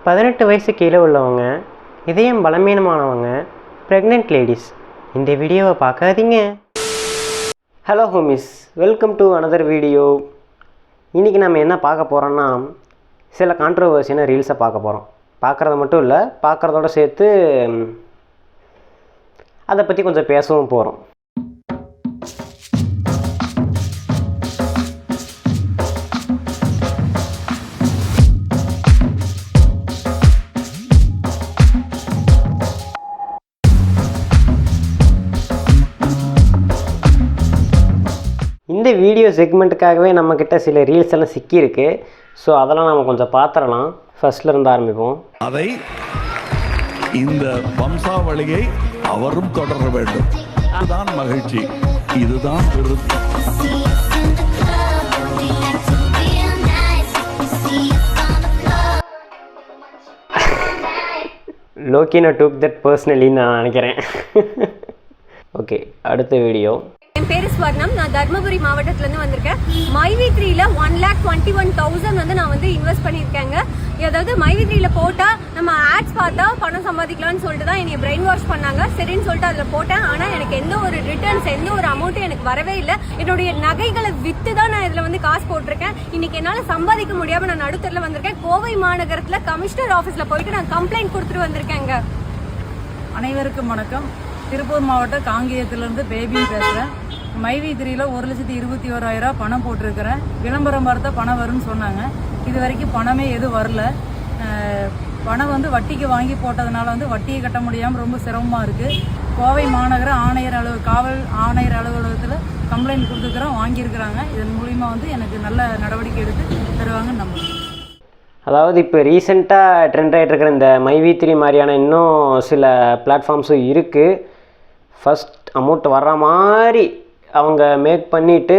18 வயசு கீழே உள்ளவங்க, இதயம் பலவீனமானவங்க, ப்ரெக்னென்ட் லேடிஸ் இந்த வீடியோவை பார்க்காதீங்க. Hello homies, welcome to another video. இன்றைக்கி நம்ம என்ன பார்க்க போகிறோன்னா, சில கான்ட்ரோவர்சியான ரீல்ஸை பார்க்க போகிறோம். பார்க்குறது மட்டும் இல்லை, பார்க்குறதோட சேர்த்து அதை பற்றி கொஞ்சம் பேசவும் போகிறோம். இந்த வீடியோ செக்மெண்ட்டுக்காகவே நம்மக்கிட்ட சில ரீல்ஸ் எல்லாம் சிக்கியிருக்கு. ஸோ அதெல்லாம் நம்ம கொஞ்சம் பார்த்துடலாம். ஃபர்ஸ்ட்லேருந்து ஆரம்பிப்போம். அதை இந்த வம்சாவளியை அவரும் தொடர வேண்டும். இதுதான் மகிழ்ச்சி, இதுதான் விருது. லோக்கினா டூக் தட் பர்சனலின்னு நான் நினைக்கிறேன். ஓகே, அடுத்த வீடியோ. என் பேர் ஸ்வர்ணம். நான் தர்மபுரி மாவட்டத்துலேருந்து வந்திருக்கேன். மைவி3ல 1,21,000 வந்து நான் வந்து இன்வெஸ்ட் பண்ணியிருக்கேங்க. அதாவது மைவி3ல போட்டால் நம்ம ஆட்ஸ் பார்த்தா பணம் சம்பாதிக்கலாம்னு சொல்லிட்டு தான் என்னை பிரெயின் வாஷ் பண்ணாங்க. சரின்னு சொல்லிட்டு அதில் போட்டேன். ஆனால் எனக்கு எந்த ஒரு ரிட்டர்ன்ஸ், எந்த ஒரு அமௌண்ட்டும் எனக்கு வரவே இல்லை. என்னுடைய நகைகளை விற்று தான் நான் இதில் வந்து காசு போட்டிருக்கேன். இன்னைக்கு என்னால் சம்பாதிக்க முடியாமல் நான் நடுத்தரில் வந்திருக்கேன். கோவை மாநகரத்தில் கமிஷனர் ஆஃபீஸில் போயிட்டு நான் கம்ப்ளைண்ட் கொடுத்துட்டு வந்திருக்கேங்க. அனைவருக்கும் வணக்கம். திருப்பூர் மாவட்டம் காங்கேயத்திலிருந்து பேபின்னு பேசுகிறேன். மைவி3ல 1,21,000 பணம் போட்டிருக்கிறேன். விளம்பரம் பார்த்தா பணம் வரும்னு சொன்னாங்க. இது வரைக்கும் பணமே எதுவும் வரல. பணம் வந்து வட்டிக்கு வாங்கி போட்டதுனால வந்து வட்டியை கட்ட முடியாமல் ரொம்ப சிரமமாக இருக்குது. கோவை மாநகர காவல் ஆணையர் அலுவலகத்தில் கம்ப்ளைண்ட் கொடுத்துருக்குறோம், வாங்கியிருக்கிறாங்க. இதன் மூலிமா வந்து எனக்கு நல்ல நடவடிக்கை எடுத்து தருவாங்கன்னு நம்புகிறேன். அதாவது இப்போ ரீசெண்டாக ட்ரெண்ட் ஆகிட்டு இருக்கிற இந்த மைவி3 மாதிரியான இன்னும் சில பிளாட்ஃபார்ம்ஸும் இருக்குது. ஃபஸ்ட் அமௌண்ட் வர்ற மாதிரி அவங்க மேக் பண்ணிவிட்டு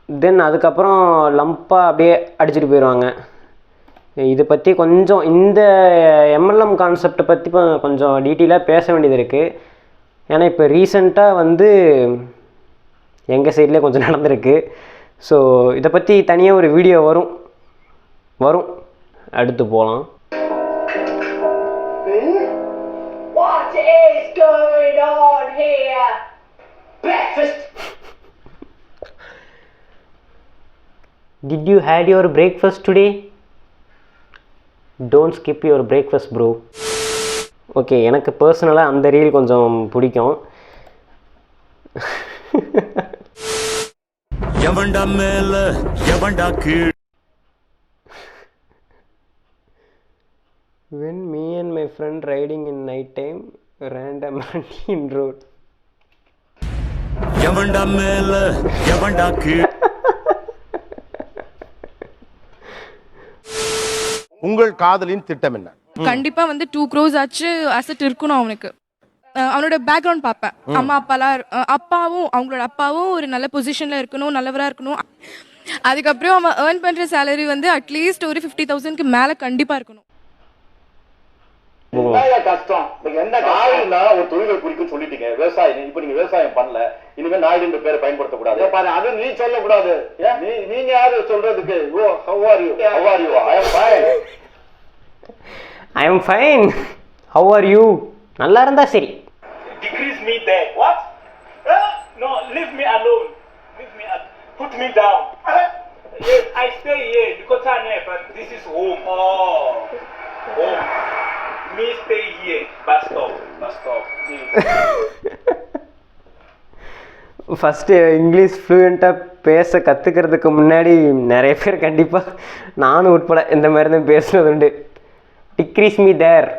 தென் அதுக்கப்புறம் லம்பாக அப்படியே அடிச்சுட்டு போயிடுவாங்க. இதை பற்றி கொஞ்சம் இந்த எம்எல்எம் கான்செப்டை பற்றி கொஞ்சம் டீட்டெயிலாக பேச வேண்டியது இருக்குது. ஏன்னா இப்போ ரீசெண்டாக வந்து எங்கள் சைட்லேயே கொஞ்சம் நடந்திருக்கு. ஸோ இதை பற்றி தனியாக ஒரு வீடியோ வரும். அடுத்து போகலாம். What is going on here? Breakfast. Did you had your breakfast today? Don't skip your breakfast bro. Okay, எனக்கு பர்சனலாக அந்த ரீல் கொஞ்சம் பிடிக்கும். எவன்டா மேல எவன்டா கீழ். When me and my friend riding in night time randomly in road. எவன்டா மேல எவன்டா கீழ். உங்கள் காதலின் திட்டம் என்ன? கண்டிப்பா வந்து 2 crores ஆச்சு அசெட் இருக்கணும் அவனுக்கு. அவனோட பேக்ரவுண்ட் பார்ப்பேன். அம்மா அப்பாவும் அவங்களோட அப்பாவும் ஒரு நல்ல பொசிஷன்ல இருக்கணும், நல்லவரா இருக்கணும். அதுக்கப்புறம் அவன் ஏர்ன் பண்ற சேலரி வந்து அட்லீஸ்ட் ஒரு 50,000க்கு மேல கண்டிப்பா இருக்கணும். கஷ்டம் என்ன காலையில ஒரு தொழிலை குறிக்கும் சொல்லிட்டீங்க. விவசாயம், இப்ப நீங்க விவசாயம் பண்ணல, இனிமே நாயுடு என்ற பேரை பயன்படுத்தக்கூடாது. பாரு, அது நீ சொல்லக்கூடாது. நீங்க யாரு சொல்றதுக்கு? How are you? I am fine. How are you? நல்லா இருந்தா சரி. Decrease me there. What? No, leave me alone. Put me down. Yes, I stay here because I know, but this is home. Oh, home. Me stay here. Bus stop. First English ஃப்ளூயண்ட்டாக பேச கற்றுக்கிறதுக்கு முன்னாடி நிறைய பேர் கண்டிப்பாக நானும் உட்பட இந்த மாதிரி தான் பேசுனது உண்டு. டிக்ரீஸ் மீ தேர்.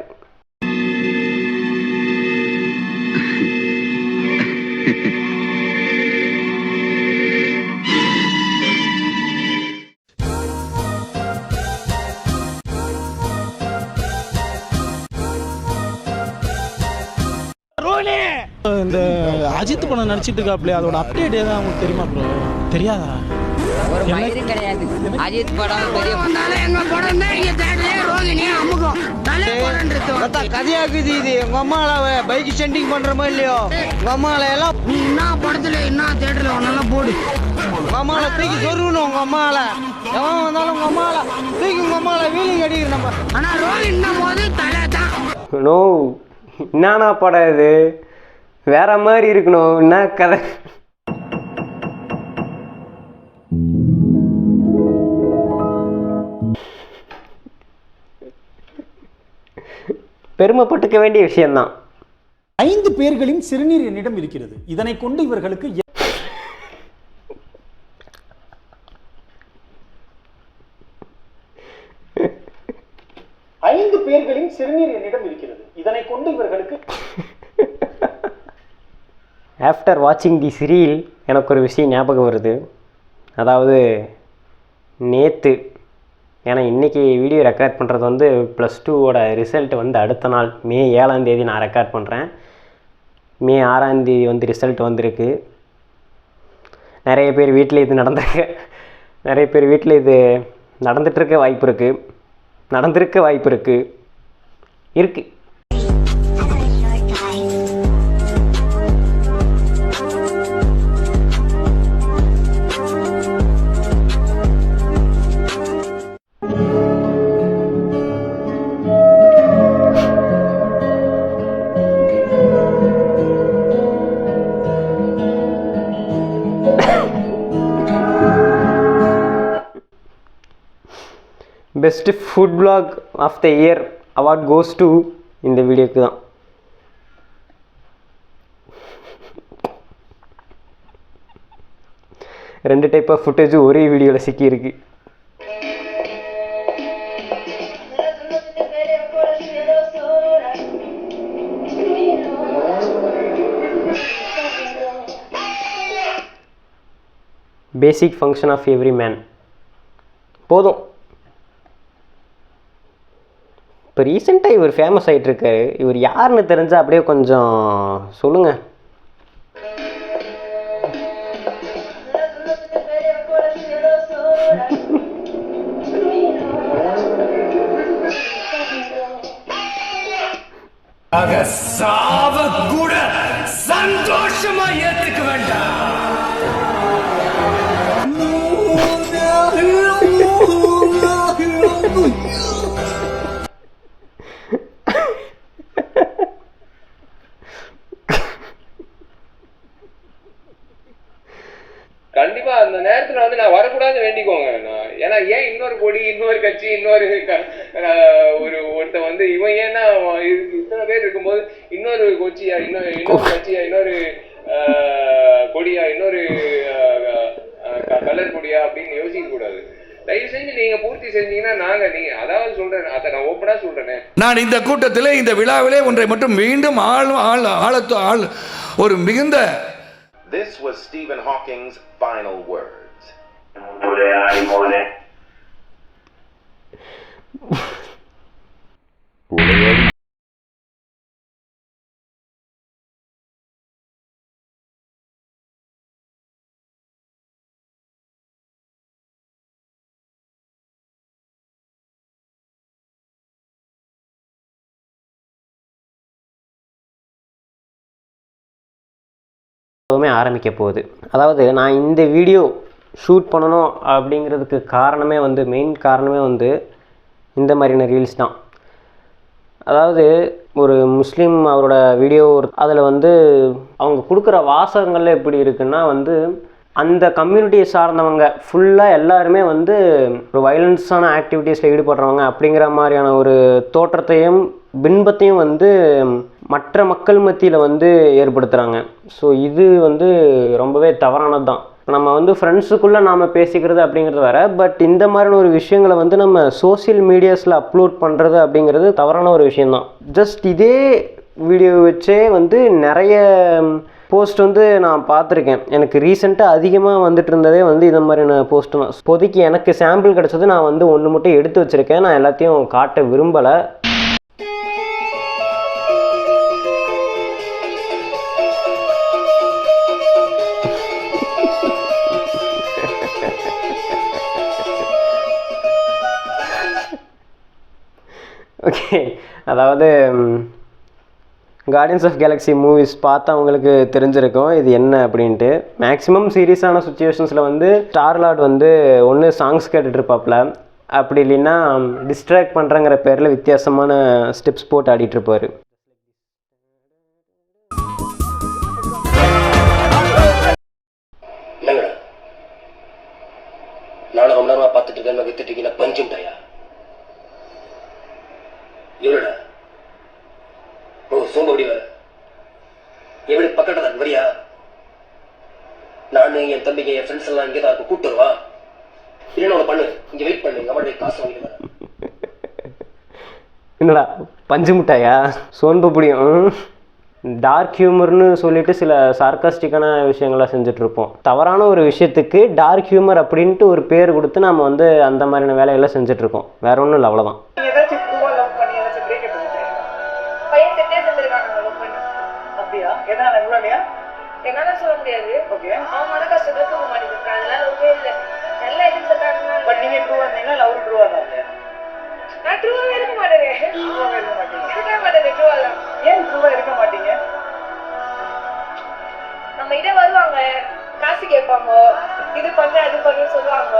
இந்த அஜித் படம் நடிச்சிட்டு இருக்காப்ல, அதோட அப்டேட் ஏதாவது உங்களுக்கு தெரியுமா ப்ரோ? தெரியாதா? ஒரு மயிரும் கிடையாது. அஜித் படம் பெரிய கதையாக்குது இது. உங்க அம்மாவை பைக் சென்டிங் பண்றமோ இல்லையோ, உங்க அம்மாவை எல்லாம் நீ என்ன படத்துல என்ன தியேட்டர்ல ஒன்னெல்லாம் போடு. உங்க அம்மாவை தூக்கி சொருகணும். உங்க அம்மாவை எவன் வந்தாலும் உங்க அம்மால தூக்கி உங்க அம்மால வீலிங் அடிக்கிற நம்ம. ஆனா ரோலின்னா போது தலை தான். நோ, என்னண்ணா படம் இது? வேற மாதிரி இருக்கணும். என்ன கதை? பெருமைப்பட்டுக்க வேண்டிய விஷயம்தான். 5 பேர்களின் சிறுநீர் என்னிடம் இருக்கிறது. இதனை கொண்டு இவர்களுக்கு 5 பேர்களின் சிறுநீர் என்னிடம் இருக்கிறது. இதனை கொண்டு இவர்களுக்கு ஆஃப்டர் வாட்சிங் தி சீரியல் எனக்கு ஒரு விஷயம் ஞாபகம் வருது. அதாவது நேற்று, ஏன்னா இன்றைக்கி வீடியோ ரெக்கார்ட் பண்ணுறது வந்து +2வோட ரிசல்ட் வந்து அடுத்த நாள் மே 7ஆம் தேதி நான் ரெக்கார்ட் பண்ணுறேன். மே 6ஆம் தேதி வந்து ரிசல்ட் வந்திருக்கு. நிறைய பேர் வீட்டில் இது நடந்திருக்கு. நிறைய பேர் வீட்டில் இது நடந்துகிட்ருக்க வாய்ப்பு இருக்குது, நடந்திருக்க வாய்ப்பு இருக்குது. Best food vlog of the year award goes to இந்த வீடியோக்கு தான். ரெண்டு டைப் ஆஃப் ஃபுட்டேஜ் ஒரே வீடியோவில் சிக்கியிருக்கு. Basic function of every man. போதும். இப்போ ரீசெண்டாக இவர் ஃபேமஸ் ஆகிட்டுருக்காரு. இவர் யாருன்னு தெரிஞ்சால் அப்படியே கொஞ்சம் சொல்லுங்கள். சாவ கூட சந்தோஷமா ஏத்துக்க வேண்டாம். கண்டிப்பா அந்த நேரத்துல வந்து நான் வரக்கூடாது வேண்டிக்கோங்க. ஏன்னா ஏன் இன்னொரு கொடி, இன்னொரு கட்சி, இன்னொரு ஒருத்த வந்து இவன் ஏன்னா இத்தனை பேர் இருக்கும்போது இன்னொரு கொச்சியா, இன்னொரு கட்சியா, இன்னொரு கொடியா, இன்னொரு கலர் கொடியா அப்படின்னு யோசிக்க கூடாது. தயவு செஞ்சு நீங்க பூர்த்தி செஞ்சீங்கன்னா நீங்க அதாவது சொல்றேன், அதை நான் ஓப்பனா சொல்றேன். நான் இந்த கூட்டத்திலே, இந்த விழாவிலே ஒன்றை மட்டும் மீண்டும் ஒரு மிகுந்த This was Stephen Hawking's final words. ஆரம்பிக்க போகுது. அதாவது நான் இந்த வீடியோ ஷூட் பண்ணணும் அப்படிங்கிறதுக்கு காரணமே வந்து, மெயின் காரணமே வந்து இந்த மாதிரியான ரீல்ஸ் தான். அதாவது ஒரு முஸ்லீம் அவரோட வீடியோ, அதில் வந்து அவங்க கொடுக்குற வாசகங்கள்ல எப்படி இருக்குன்னா வந்து அந்த கம்யூனிட்டியை சார்ந்தவங்க ஃபுல்லாக எல்லாருமே வந்து ஒரு வயலன்ஸான ஆக்டிவிட்டீஸில் ஈடுபடுறவங்க அப்படிங்கிற மாதிரியான ஒரு தோற்றத்தையும் பின்பத்தையும் வந்து மற்ற மக்கள் மத்தியில் வந்து ஏற்படுத்துகிறாங்க. ஸோ இது வந்து ரொம்பவே தவறானது தான். நம்ம வந்து ஃப்ரெண்ட்ஸுக்குள்ளே நாம் பேசிக்கிறது அப்படிங்கிறது வேறு, பட் இந்த மாதிரியான ஒரு விஷயங்களை வந்து நம்ம சோசியல் மீடியாஸில் அப்லோட் பண்ணுறது அப்படிங்கிறது தவறான ஒரு விஷயந்தான். ஜஸ்ட் இதே வீடியோ வச்சே வந்து நிறைய போஸ்ட் வந்து நான் பார்த்துருக்கேன். எனக்கு ரீசெண்டாக அதிகமாக வந்துட்டு இருந்ததே வந்து இந்த மாதிரியான போஸ்ட்டு தான். இப்போதைக்கு எனக்கு சாம்பிள் கிடச்சது, நான் வந்து ஒன்று மட்டும் எடுத்து வச்சுருக்கேன். நான் எல்லாத்தையும் காட்ட விரும்பலை. ஓகே, அதாவது கார்டியன்ஸ் ஆஃப் கேலக்ஸி மூவிஸ் பார்த்தவங்களுக்கு தெரிஞ்சிருக்கும் இது என்ன அப்படின்ட்டு. மேக்ஸிமம் சீரியஸான சுச்சுவேஷன்ஸில் வந்து ஸ்டார்லார்ட் வந்து ஒன்று சாங்ஸ் கேட்டுட்டு இருப்பாப்புல, அப்படி இல்லைன்னா டிஸ்ட்ராக்ட் பண்ணுறங்கிற பேரில் வித்தியாசமான ஸ்டெப்ஸ் போட்டு ஆடிட்டுருப்பார். நானும் ரொம்ப நேரமாக பார்த்துட்டு இருக்கேன், வித்துட்டீங்கன்னா பஞ்சுட்டாயா எவ்வளோடா? ஓ சோம்படி வேலை எப்படி பக்கத்தில் தான் வரியா? நான் என் தம்பிங்க என் ஃப்ரெண்ட்ஸ் எல்லாம் இங்கே தான் இருக்கும், கூப்பிட்டு வருவா. இல்லைன்னா ஒன்று பண்ணு, இங்கே வெயிட் பண்ணு, நம்மளுடைய காசு வாங்கிட்டு வரேன். என்னடா பஞ்சு மிட்டாயா? சோன்பு பிடிக்கும். டார்க் ஹியூமர்னு சொல்லிட்டு சில சார்காஸ்டிக்கான விஷயங்கள்லாம் செஞ்சுட்ருப்போம். தவறான ஒரு விஷயத்துக்கு டார்க் ஹியூமர் அப்படின்ட்டு ஒரு பேர் கொடுத்து நம்ம வந்து அந்த மாதிரியான வேலையெல்லாம் செஞ்சுட்ருக்கோம். வேற ஒன்றும் இல்லை, அவ்வளோதான். என்னால சொல்ல முடியாது. அவன் மன கஷ்டத்துல தூங்க மாட்டேங்கிறான், அதனால ஒண்ணுமே இல்லை. நல்லா எதுவும் சொல்றாங்கன்னா நீங்க ட்ரூவா இருந்தீங்களா? அவர் ட்ரூவா தான். நான் ட்ரூவாவே இருக்க மாட்டேனே. ட்ரூவாவே இருக்க மாட்டீங்க? இருக்க மாட்டேனே ட்ரூவா. ஏன் ட்ரூவா இருக்க மாட்டீங்க? நம்ம கிட்ட வருவாங்க, காசு கேட்பாங்க, இது பண்ணு அது பண்ணுன்னு சொல்லுவாங்க.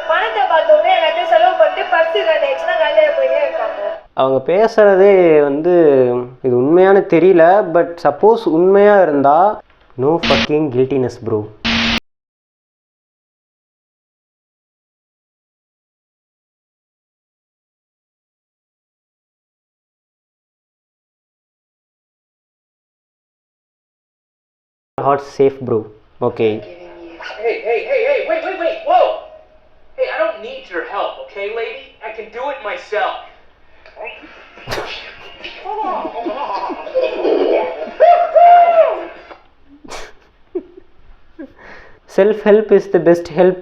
பணத்தை பார்த்தோன்னே எல்லாத்தையும் செலவு பண்ணிட்டு பர்ஸு கண்டிச்சுன்னா கல்யாணம் போயிட்டே இருப்பாங்க. அவங்க பேசுகிறதே வந்து இது உண்மையான தெரியல. பட் சப்போஸ் உண்மையாக இருந்தால் no fucking guiltiness bro. Heart safe bro. Okay. Hey, wait, whoa! Hey, I don't need your help, okay, lady? I can do it myself. Self-help is the best help.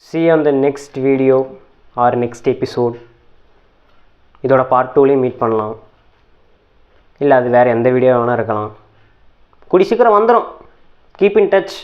See you on the next video or next episode. இதோட part 2லையும் meet பண்ணலாம், இல்லை அது வேறு எந்த video வேணால் இருக்கலாம். கூடி சீக்கிரம் வந்துடும். Keep in touch.